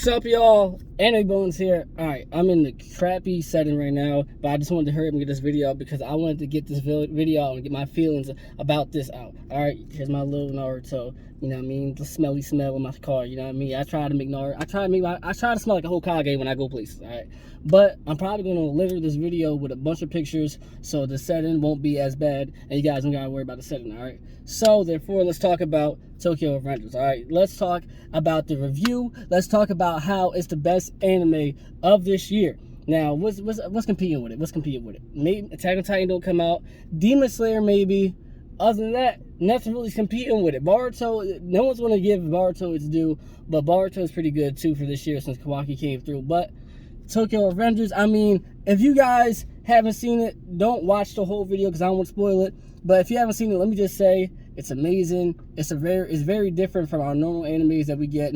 What's up, y'all? Anime Bones here. Alright, I'm in the crappy setting right now, but I just wanted to hurry up and get this video out because I wanted to get this video out and get my feelings about this out. Alright, here's my little Naruto. You know what I mean? The smelly smell in my car, you know what I mean? I try to smell like a Hokage when I go places, alright? But I'm probably going to litter this video with a bunch of pictures so the setting won't be as bad and you guys don't gotta worry about the setting, alright? So, therefore, let's talk about Tokyo Revengers, alright? Let's talk about the review. Let's talk about how it's the best anime of this year. Now, what's competing with it? What's competing with it? Maybe Attack on Titan don't come out. Demon Slayer, maybe. Other than that, nothing really is competing with it. Boruto, no one's going to give Boruto its due, but Boruto is pretty good, too, for this year since Kawaki came through. But Tokyo Revengers, I mean, if you guys haven't seen it, don't watch the whole video because I don't want to spoil it. But if you haven't seen it, let me just say, it's amazing. It's very different from our normal animes that we get.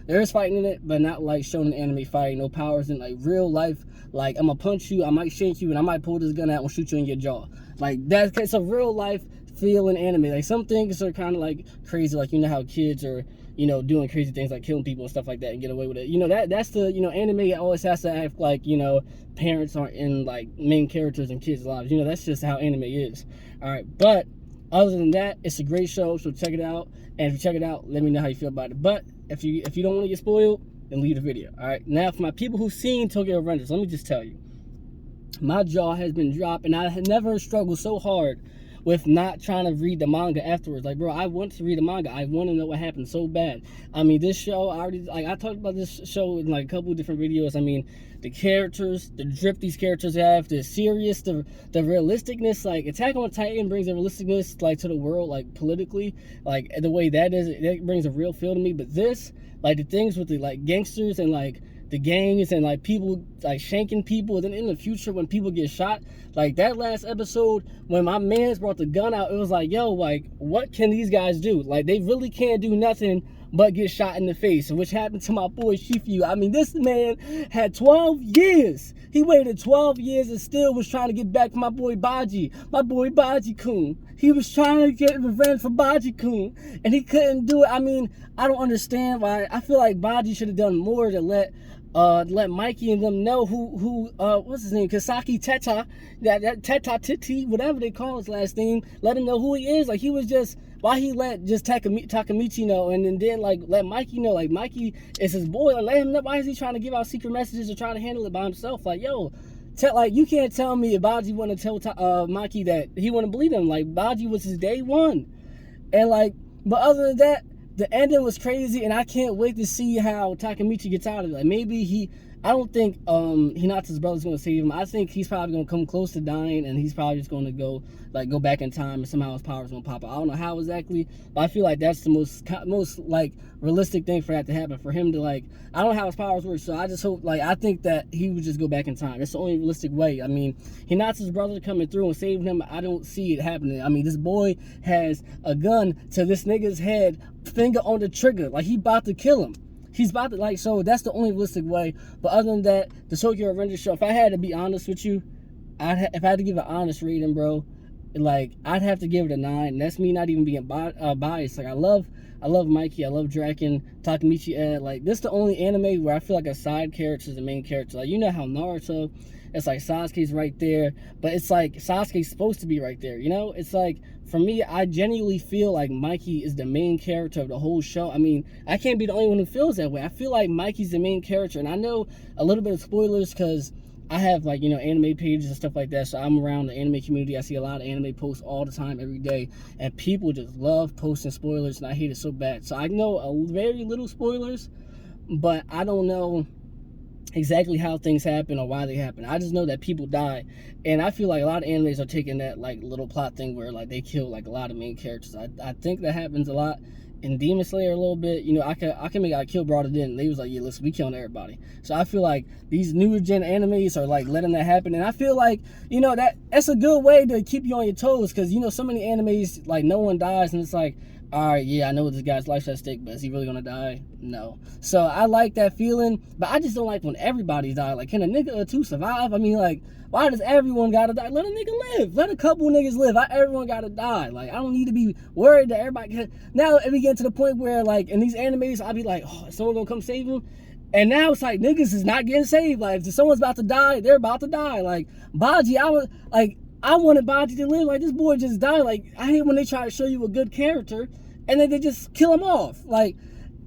There is fighting in it, but not like shonen anime fighting. No powers in like real life. Like, I'm gonna punch you, I might shank you, and I might pull this gun out and shoot you in your jaw. Like, it's a real life feel in anime. Like, some things are kind of like crazy, like, you know how kids are, you know, doing crazy things like killing people and stuff like that and get away with it. You know, that's the, you know, anime always has to act like, you know, parents aren't in like main characters in kids' lives. You know, that's just how anime is. All right, but other than that, it's a great show, so check it out. And if you check it out, let me know how you feel about it. But if you don't want to get spoiled, then leave the video. All right. Now, for my people who've seen Tokyo Revengers, let me just tell you, my jaw has been dropped, and I have never struggled so hard with not trying to read the manga afterwards. Like, bro, I want to read the manga. I want to know what happened so I mean, this show, I talked about this show in like a couple of different videos. I mean, the characters, the drip these characters have, the serious, the realisticness. Like, Attack on Titan brings a realisticness like to the world, like politically, like the way that is, that brings a real feel to me. But this, like the things with the like gangsters and like the gangs and like people like shanking people, and then in the future when people get shot, like that last episode when my mans brought the gun out, it was like, yo, like, what can these guys do? Like, they really can't do nothing but get shot in the face, which happened to my boy Shifu. I mean, this man had 12 years. He waited 12 years and still was trying to get back for my boy Baji-kun. He was trying to get revenge for Baji-kun, and he couldn't do it. I mean, I don't understand why. I feel like Baji should have done more to let Mikey and them know who what's his name, Kasaki Teta, that Teta Titi, whatever they call his last name, let him know who he is. Like, he was just, why he let just Takamichi know, and then like let Mikey know, like Mikey is his boy, like, let him know. Why is he trying to give out secret messages or trying to handle it by himself? Like, yo, like, you can't tell me if Baji want to tell Mikey that he want to believe him. Like, Baji was his day one, and like, but other than that, the ending was crazy, and I can't wait to see how Takamichi gets out of it. Like, maybe I don't think Hinata's brother's going to save him. I think he's probably going to come close to dying, and he's probably just going to go back in time, and somehow his powers going to pop out. I don't know how exactly, but I feel like that's the most like realistic thing for that to happen, for him to, like, I don't know how his powers work, so I just hope, like, I think that he would just go back in time. That's the only realistic way. I mean, Hinata's brother coming through and saving him, I don't see it happening. I mean, this boy has a gun to this nigga's head, finger on the trigger, like he about to kill him. He's about to, like, so that's the only realistic way. But other than that, the Tokyo Revengers show, if I had to be honest with you, if I had to give an honest rating, bro, like, I'd have to give it a 9. And that's me not even being biased. Like, I love Mikey, I love Draken, Takamichi Ed. Like, this is the only anime where I feel like a side character is the main character. Like, you know how Naruto, it's like Sasuke's right there, but it's like Sasuke's supposed to be right there, you know? It's like, for me, I genuinely feel like Mikey is the main character of the whole show. I mean, I can't be the only one who feels that way. I feel like Mikey's the main character, and I know a little bit of spoilers because I have, like, you know, anime pages and stuff like that, so I'm around the anime community. I see a lot of anime posts all the time, every day, and people just love posting spoilers, and I hate it so bad. So I know a very little spoilers, but I don't know exactly how things happen or why they happen. I just know that people die, and I feel like a lot of animes are taking that, like, little plot thing where, like, they kill, like, a lot of main characters. I think that happens a lot in Demon Slayer a little bit. You know, I kill brought it in. They was like, yeah, listen, we killing everybody. So I feel like these newer gen animes are like letting that happen, and I feel like, you know, that's a good way to keep you on your toes, because, you know, so many animes, like, no one dies, and it's like, all right, yeah, I know this guy's life's at stake, but is he really gonna die? No. So I like that feeling, but I just don't like when everybody dies. Like, can a nigga or two survive? I mean, like, why does everyone gotta die? Let a nigga live. Let a couple niggas live. Why everyone gotta die? Like, I don't need to be worried that everybody now, if we get to the point where, like, in these animes, I'll be like, oh, is someone gonna come save him? And now it's like niggas is not getting saved. Like if someone's about to die, they're about to die. Like Baji, I wanted Baji to live. Like this boy just died. Like I hate when they try to show you a good character and then they just kill him off. Like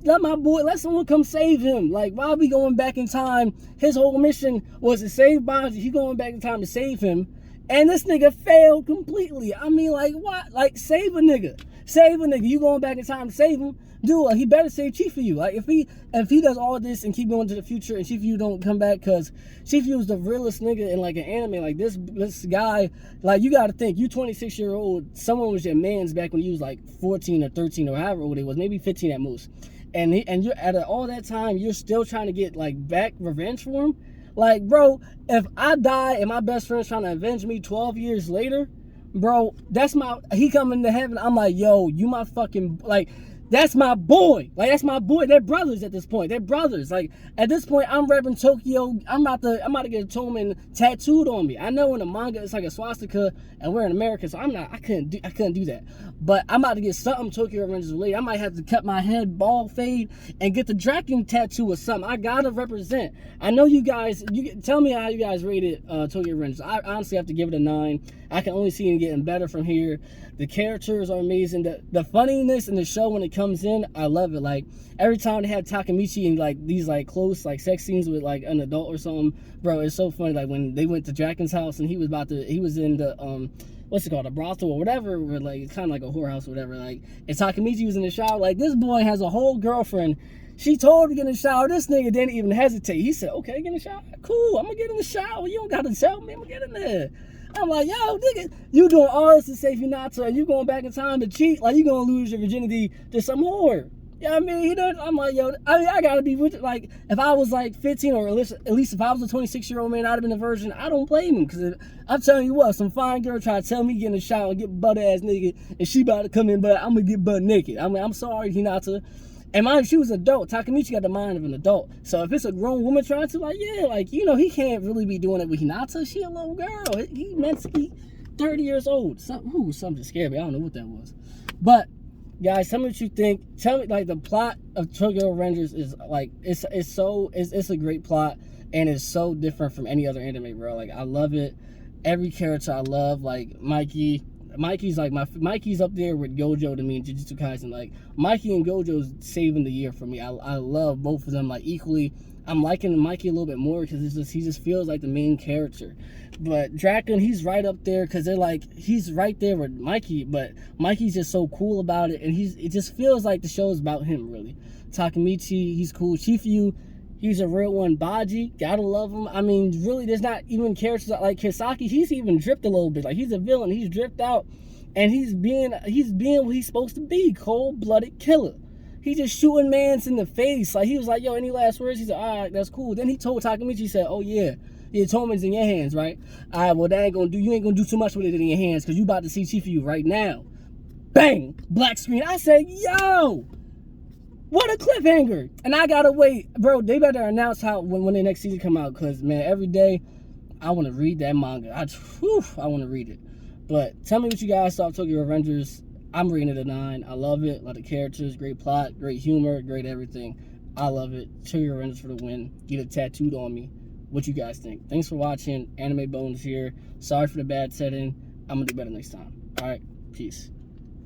let someone come save him. Like why are we going back in time? His whole mission was to save Baji. He going back in time to save him. And this nigga failed completely. I mean, like, what? Like, save a nigga. Save a nigga. You going back in time to save him? Do it. He better save Chifuyu. Like, if he does all this and keep going to the future and Chifuyu don't come back, because Chifuyu is the realest nigga in, like, an anime. Like, this guy, like, you got to think, you 26-year-old, someone was your man's back when you was, like, 14 or 13 or however old he was, maybe 15 at most. And you're at all that time, you're still trying to get, like, back revenge for him? Like, bro, if I die and my best friend's trying to avenge me 12 years later, bro, he coming to heaven. I'm like, yo, you my fucking, like, that's my boy. Like, that's my boy. They're brothers at this point. They're brothers. Like, at this point, I'm repping Tokyo. I'm about to get Toman tattooed on me. I know in the manga it's like a swastika, and we're in America, so I couldn't do that. But I'm about to get something Tokyo Revengers related. I might have to cut my head, bald fade, and get the Draken tattoo or something. I gotta represent. I know you guys. Tell me how you guys rated Tokyo Revengers. I honestly have to give it a 9. I can only see it getting better from here. The characters are amazing. The funniness in the show when it comes in, I love it. Like every time they have Takemichi in like these like close like sex scenes with like an adult or something, bro, it's so funny. Like when they went to Draken's house and he was in the what's it called, a brothel or whatever, or like it's kind of like a whorehouse or whatever. Like and Takemichi was in the shower. Like this boy has a whole girlfriend. She told him to get in the shower. This nigga didn't even hesitate. He said, "Okay, get in the shower. Cool, I'm gonna get in the shower. You don't gotta tell me. I'm gonna get in there." I'm like, yo, nigga, you doing all this to save Hinata and you going back in time to cheat? Like, you gonna lose your virginity to some whore. You know what I mean? I'm like, yo, I gotta be with it. Like, if I was like 15 or at least if I was a 26-year-old man, I'd have been a virgin. I don't blame him, because I'm telling you what, some fine girl try to tell me get in the shower and get butt-ass naked and she about to come in, but I'm gonna get butt naked. I mean, I'm sorry, Hinata. And mind, she was an adult. Takemichi got the mind of an adult. So if it's a grown woman trying to, like, yeah, like, you know, he can't really be doing it with Hinata. She a little girl. He meant to be 30 years old. Something just scared me. I don't know what that was. But, guys, tell me what you think. Tell me, like, the plot of Tokyo Revengers is, like, it's a great plot. And it's so different from any other anime, bro. Like, I love it. Every character I love, like, Mikey's up there with Gojo to me and Jujutsu Kaisen. Like Mikey and Gojo's saving the year for me. I love both of them like equally. I'm liking Mikey a little bit more because he just feels like the main character. But Draken, he's right up there because he's right there with Mikey, but Mikey's just so cool about it, and it just feels like the show is about him really. Takemichi, he's cool. Chifuyu, he's a real one. Baji, gotta love him. I mean, really, there's not even characters like Kisaki. He's even dripped a little bit. Like, he's a villain. He's dripped out. And he's being what he's supposed to be. Cold-blooded killer. He's just shooting mans in the face. Like, he was like, yo, any last words? He said, all right, that's cool. Then he told Takemichi, he said, oh, yeah, Toman's in your hands, right? All right, well, you ain't gonna do too much with it in your hands because you about to see Chifuyu right now. Bang! Black screen. I said, yo! What a cliffhanger! And I gotta wait, bro. They better announce when the next season come out, cause man, every day I want to read that manga. I want to read it. But tell me what you guys thought of Tokyo Revengers. I'm rating it a 9. I love it. A lot of characters, great plot, great humor, great everything. I love it. Tokyo Revengers for the win. Get it tattooed on me. What you guys think? Thanks for watching. Anime Bones here. Sorry for the bad setting. I'm gonna do better next time. All right, peace.